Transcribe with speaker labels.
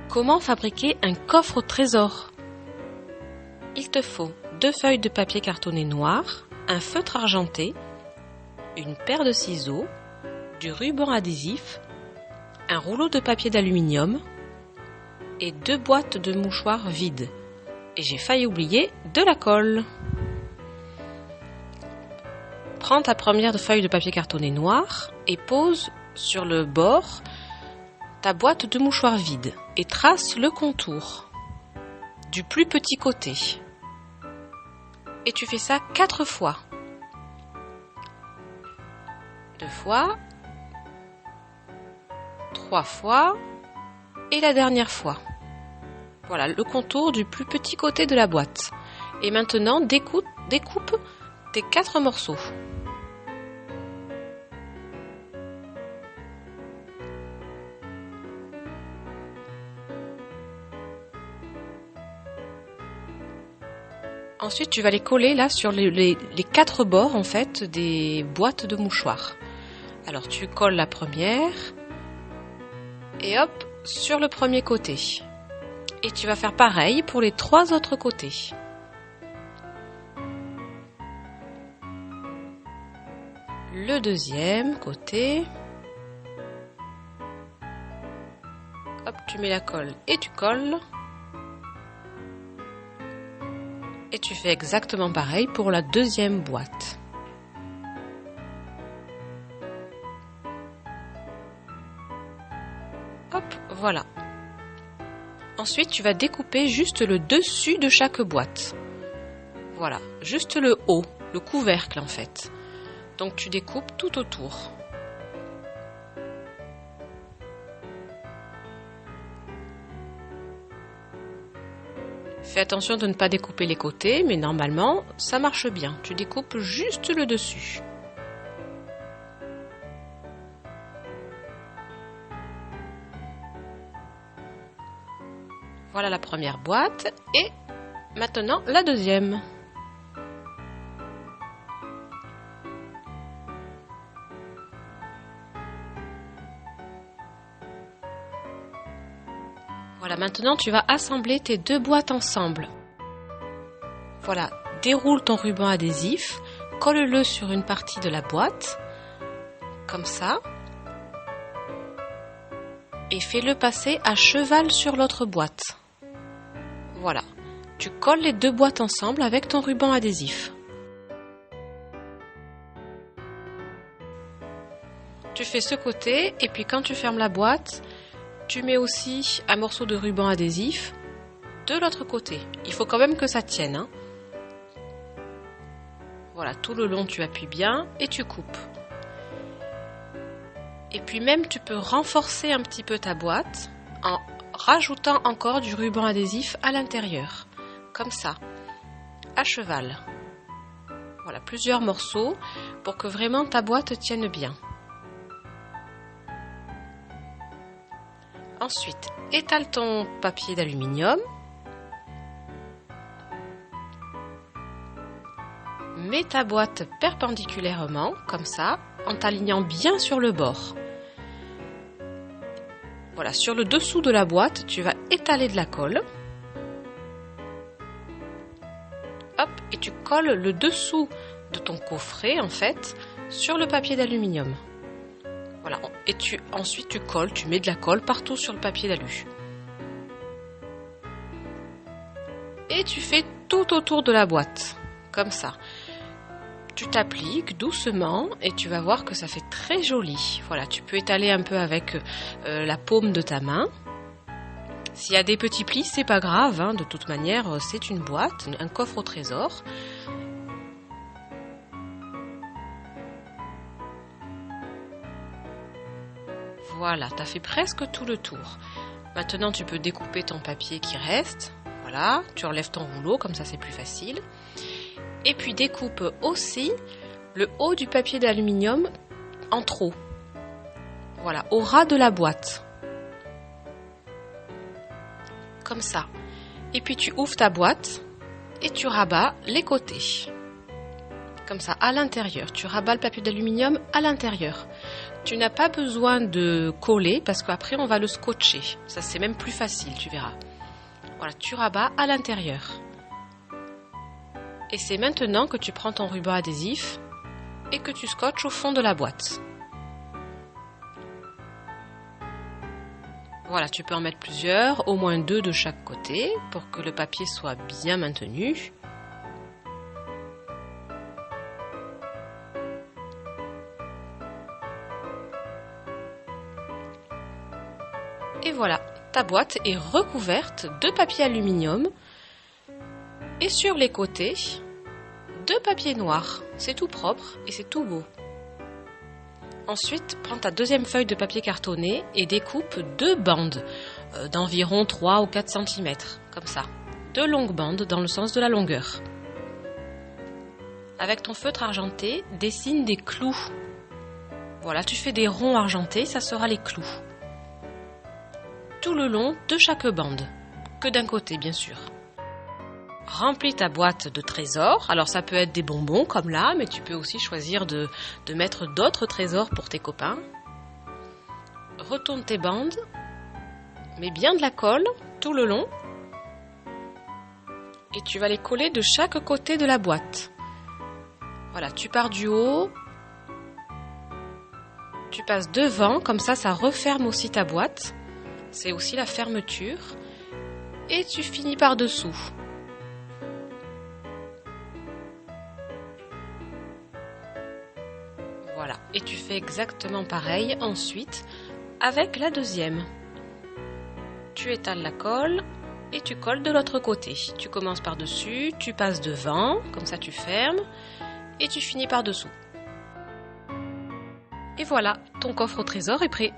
Speaker 1: Comment fabriquer un coffre au trésor? Il te faut 2 feuilles de papier cartonné noir, un feutre argenté, une paire de ciseaux, du ruban adhésif, un rouleau de papier d'aluminium et 2 boîtes de mouchoirs vides. Et j'ai failli oublier de la colle. Prends ta première feuille de papier cartonné noir et pose sur le bord ta boîte de mouchoirs vide et trace le contour du plus petit côté. Et tu fais ça 4 fois. 2 fois, 3 fois et la dernière fois. Voilà le contour du plus petit côté de la boîte. Et maintenant, découpe tes 4 morceaux. Ensuite, tu vas les coller là sur les 4 bords en fait des boîtes de mouchoirs. Alors, tu colles la première et hop, sur le premier côté. Et tu vas faire pareil pour les 3 autres côtés. Le deuxième côté. Hop, tu mets la colle et tu colles. Et tu fais exactement pareil pour la deuxième boîte. Hop, voilà. Ensuite, tu vas découper juste le dessus de chaque boîte. Voilà, juste le haut, le couvercle en fait. Donc tu découpes tout autour. Fais attention de ne pas découper les côtés, mais normalement, ça marche bien. Tu découpes juste le dessus. Voilà la première boîte et maintenant la deuxième. Voilà, maintenant tu vas assembler tes 2 boîtes ensemble. Voilà, déroule ton ruban adhésif, colle-le sur une partie de la boîte, comme ça, et fais-le passer à cheval sur l'autre boîte. Voilà, tu colles les 2 boîtes ensemble avec ton ruban adhésif. Tu fais ce côté et puis quand tu fermes la boîte, tu mets aussi un morceau de ruban adhésif de l'autre côté. Il faut quand même que ça tienne, hein. Voilà, tout le long tu appuies bien et tu coupes. Et puis même tu peux renforcer un petit peu ta boîte en rajoutant encore du ruban adhésif à l'intérieur. Comme ça, à cheval. Voilà, plusieurs morceaux pour que vraiment ta boîte tienne bien. Ensuite, étale ton papier d'aluminium. Mets ta boîte perpendiculairement, comme ça, en t'alignant bien sur le bord. Voilà, sur le dessous de la boîte, tu vas étaler de la colle. Hop, et tu colles le dessous de ton coffret, en fait, sur le papier d'aluminium. Voilà, et ensuite tu colles, tu mets de la colle partout sur le papier d'alu. Et tu fais tout autour de la boîte, comme ça. Tu t'appliques doucement et tu vas voir que ça fait très joli. Voilà, tu peux étaler un peu avec la paume de ta main. S'il y a des petits plis, c'est pas grave, hein, de toute manière, c'est une boîte, un coffre au trésor. Voilà, tu as fait presque tout le tour. Maintenant, tu peux découper ton papier qui reste. Voilà, tu enlèves ton rouleau, comme ça c'est plus facile. Et puis découpe aussi le haut du papier d'aluminium en trop. Voilà, au ras de la boîte. Comme ça. Et puis tu ouvres ta boîte et tu rabats les côtés. Comme ça, à l'intérieur. Tu rabats le papier d'aluminium à l'intérieur. Tu n'as pas besoin de coller parce qu'après on va le scotcher. Ça c'est même plus facile, tu verras. Voilà, tu rabats à l'intérieur. Et c'est maintenant que tu prends ton ruban adhésif et que tu scotches au fond de la boîte. Voilà, tu peux en mettre plusieurs, au moins 2 de chaque côté pour que le papier soit bien maintenu. Et voilà, ta boîte est recouverte de papier aluminium et sur les côtés de papier noir. C'est tout propre et c'est tout beau. Ensuite, prends ta deuxième feuille de papier cartonné et découpe 2 bandes d'environ 3 ou 4 cm, comme ça. 2 longues bandes dans le sens de la longueur. Avec ton feutre argenté, dessine des clous. Voilà, tu fais des ronds argentés, ça sera les clous. Tout le long de chaque bande, que d'un côté bien sûr. Remplis ta boîte de trésors, alors ça peut être des bonbons comme là, mais tu peux aussi choisir de mettre d'autres trésors pour tes copains. Retourne tes bandes, mets bien de la colle tout le long et tu vas les coller de chaque côté de la boîte. Voilà, tu pars du haut, tu passes devant, comme ça referme aussi ta boîte, c'est aussi la fermeture, et tu finis par dessous. Voilà, et tu fais exactement pareil ensuite avec la deuxième. Tu étales la colle et tu colles de l'autre côté. Tu commences par dessus, tu passes devant, comme ça tu fermes et tu finis par dessous. Et voilà, ton coffre au trésor est prêt.